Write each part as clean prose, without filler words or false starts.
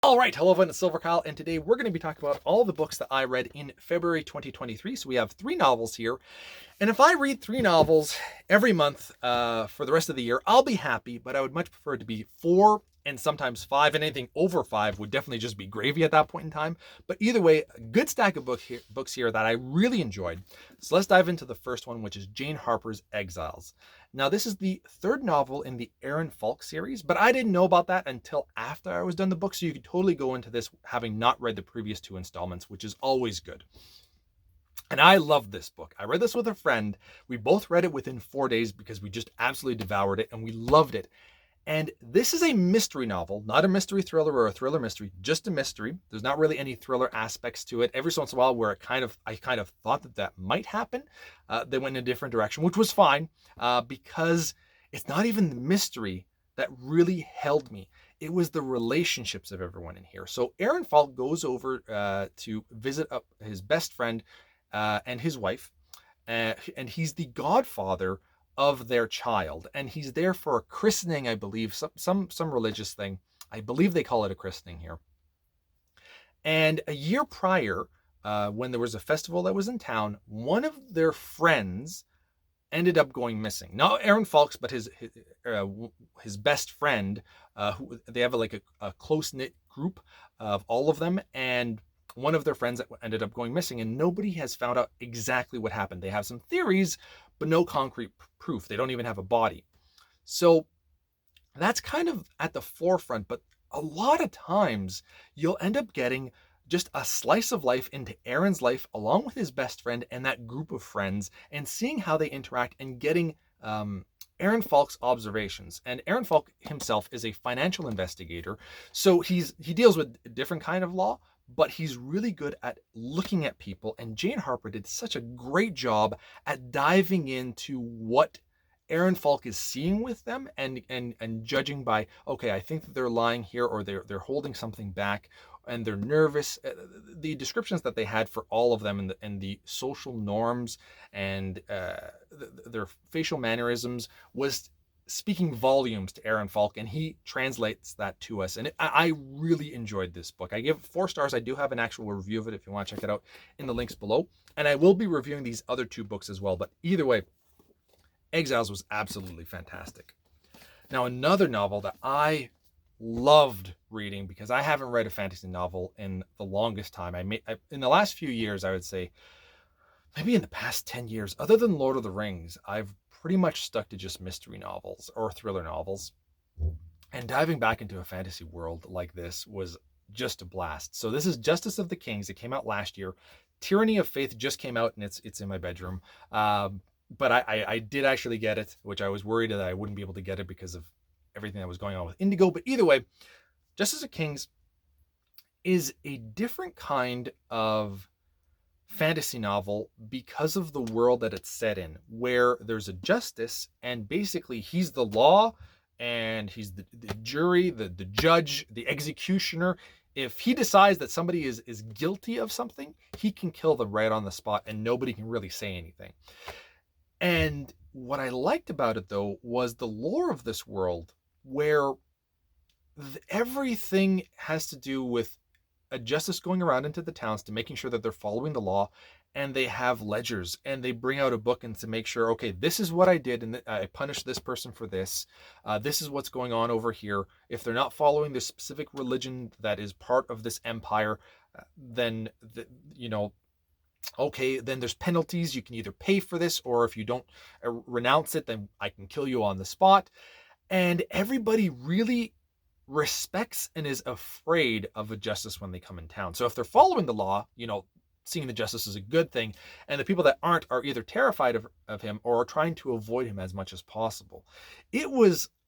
All right, hello everyone, it's Silver Kyle, and today we're going to be talking about all the books that I read in February 2023. So we have 3 novels here, and if I read 3 novels every month for the rest of the year, I'll be happy, but I would much prefer it to be 4 and sometimes 5, and anything over 5 would definitely just be gravy at that point in time. But either way, a good stack of books here that I really enjoyed. So let's dive into the first one, which is Jane Harper's Exiles. Now, this is the third novel in the Aaron Falk series, but I didn't know about that until after I was done the book, so you could totally go into this having not read the previous 2 installments, which is always good. And I loved this book. I read this with a friend. We both read it within 4 days because we just absolutely devoured it and we loved it. And this is a mystery novel, not a mystery thriller or a thriller mystery, just a mystery. There's not really any thriller aspects to it. Every once in a while where I kind of thought that might happen, they went in a different direction, which was fine because it's not even the mystery that really held me. It was the relationships of everyone in here. So Aaron Falk goes over to visit his best friend and his wife, and he's the godfather of their child, and he's there for a christening, I believe, some religious thing. I believe they call it a christening here. And a year prior, when there was a festival that was in town, one of their friends ended up going missing. Not Aaron Falk's, but his best friend. Who they have a close knit group of all of them, and one of their friends that ended up going missing, and nobody has found out exactly what happened. They have some theories, but no concrete proof. They don't even have a body. So that's kind of at the forefront, but a lot of times you'll end up getting just a slice of life into Aaron's life along with his best friend and that group of friends, and seeing how they interact and getting Aaron Falk's observations. And Aaron Falk himself is a financial investigator, so he deals with a different kind of law, but he's really good at looking at people. And Jane Harper did such a great job at diving into what Aaron Falk is seeing with them, and judging by, okay, I think that they're lying here, or they're holding something back, and they're nervous. The descriptions that they had for all of them, and the social norms and their facial mannerisms was speaking volumes to Aaron Falk, and he translates that to us. And I really enjoyed this book. I give 4 stars. I do have an actual review of it if you want to check it out in the links below. And I will be reviewing these other 2 books as well. But either way, Exiles was absolutely fantastic. Now, another novel that I loved reading, because I haven't read a fantasy novel in the longest time. In the last few years, I would say, maybe in the past 10 years, other than Lord of the Rings, I've pretty much stuck to just mystery novels or thriller novels. And diving back into a fantasy world like this was just a blast. So this is Justice of the Kings. It came out last year. Tyranny of Faith just came out, and it's in my bedroom. But I did actually get it, which I was worried that I wouldn't be able to get it because of everything that was going on with Indigo. But either way, Justice of Kings is a different kind of fantasy novel because of the world that it's set in, where there's a justice, and basically he's the law, and he's the jury, the judge, the executioner. If he decides that somebody is guilty of something, he can kill them right on the spot, and nobody can really say anything. And what I liked about it, though, was the lore of this world, where everything has to do with a justice going around into the towns to making sure that they're following the law, and they have ledgers, and they bring out a book and to make sure, okay, this is what I did, and I punished this person for this. This is what's going on over here. If they're not following the specific religion that is part of this empire, then okay, then there's penalties. You can either pay for this, or if you don't renounce it, then I can kill you on the spot. And everybody really respects and is afraid of a justice when they come in town. So if they're following the law, seeing the justice is a good thing. And the people that aren't are either terrified of him or are trying to avoid him as much as possible.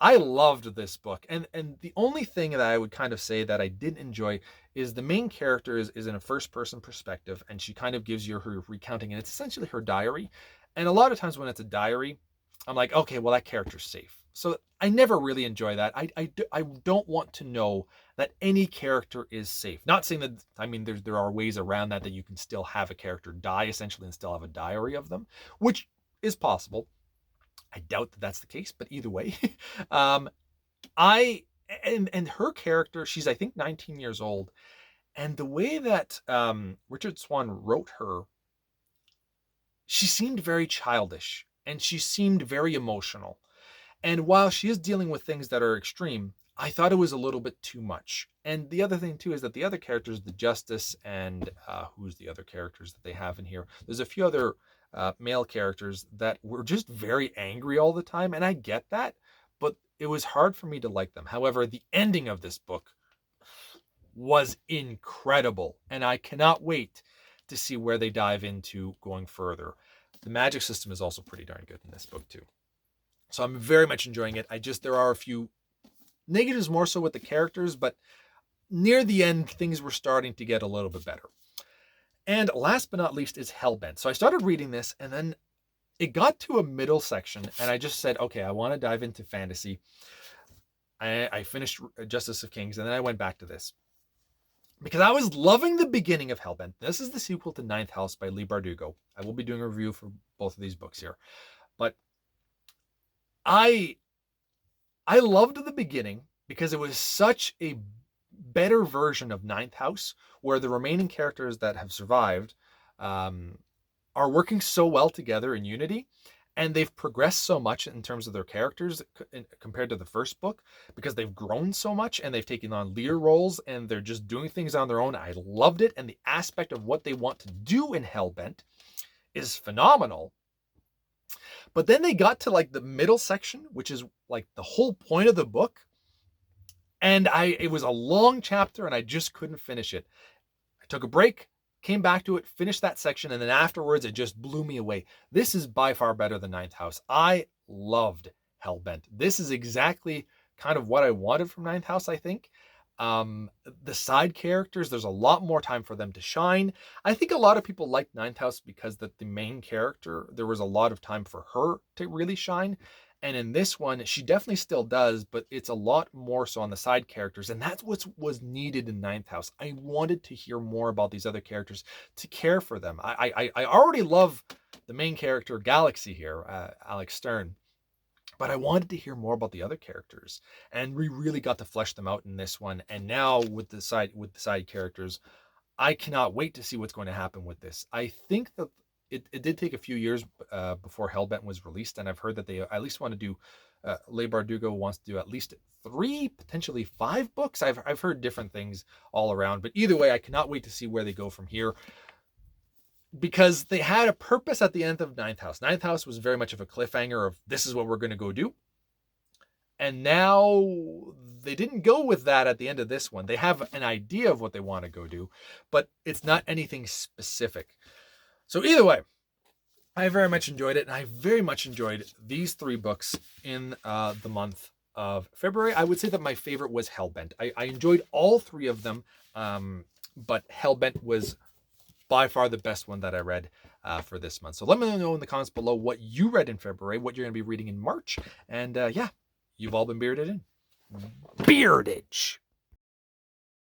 I loved this book. And the only thing that I would kind of say that I didn't enjoy is the main character is in a first person perspective, and she kind of gives you her recounting, and it's essentially her diary. And a lot of times when it's a diary, I'm like, okay, well, that character's safe. So I never really enjoy that. I don't want to know that any character is safe. Not saying that, I mean, there are ways around that you can still have a character die essentially and still have a diary of them, which is possible. I doubt that that's the case, but either way, I And her character, she's I think 19 years old, and the way that Richard Swan wrote her, she seemed very childish and she seemed very emotional. And while she is dealing with things that are extreme, I thought it was a little bit too much. And the other thing too is that the other characters, the Justice and who's the other characters that they have in here? There's a few other male characters that were just very angry all the time, and I get that, but it was hard for me to like them. However, the ending of this book was incredible, and I cannot wait to see where they dive into going further. The magic system is also pretty darn good in this book too. So I'm very much enjoying it. There are a few negatives more so with the characters, but near the end, things were starting to get a little bit better. And last but not least is Hellbent. So I started reading this, and then it got to a middle section, and I just said, okay, I want to dive into fantasy. I finished Justice of Kings, and then I went back to this, because I was loving the beginning of Hellbent. This is the sequel to Ninth House by Leigh Bardugo. I will be doing a review for both of these books here. But I loved the beginning because it was such a better version of Ninth House, where the remaining characters that have survived are working so well together in unity, and they've progressed so much in terms of their characters compared to the first book, because they've grown so much and they've taken on leader roles and they're just doing things on their own. I loved it, and the aspect of what they want to do in Hellbent is phenomenal. But then they got to like the middle section, which is like the whole point of the book, and it was a long chapter and I just couldn't finish it. I took a break, came back to it, finished that section, and then afterwards it just blew me away. This is by far better than Ninth House. I loved Hellbent. This is exactly kind of what I wanted from Ninth House, I think. The side characters, there's a lot more time for them to shine. I think a lot of people liked Ninth House because the main character, there was a lot of time for her to really shine. And in this one, she definitely still does, but it's a lot more so on the side characters. And that's what was needed in Ninth House. I wanted to hear more about these other characters, to care for them. I already love the main character, Galaxy here, Alex Stern. But I wanted to hear more about the other characters, and we really got to flesh them out in this one. And now with the side characters, I cannot wait to see what's going to happen with this. I think that it did take a few years before Hellbent was released, and I've heard that they at least want to do, Leigh Bardugo wants to do at least 3, potentially 5 books. I've heard different things all around, but either way, I cannot wait to see where they go from here, because they had a purpose at the end of Ninth House. Ninth House was very much of a cliffhanger of this is what we're going to go do. And now they didn't go with that at the end of this one. They have an idea of what they want to go do, but it's not anything specific. So either way, I very much enjoyed it, and I very much enjoyed these 3 books in the month of February. I would say that my favorite was Hellbent. I enjoyed all 3 of them, but Hellbent was by far the best one that I read for this month. So let me know in the comments below what you read in February, what you're going to be reading in March. And yeah, you've all been bearded in. Beardage.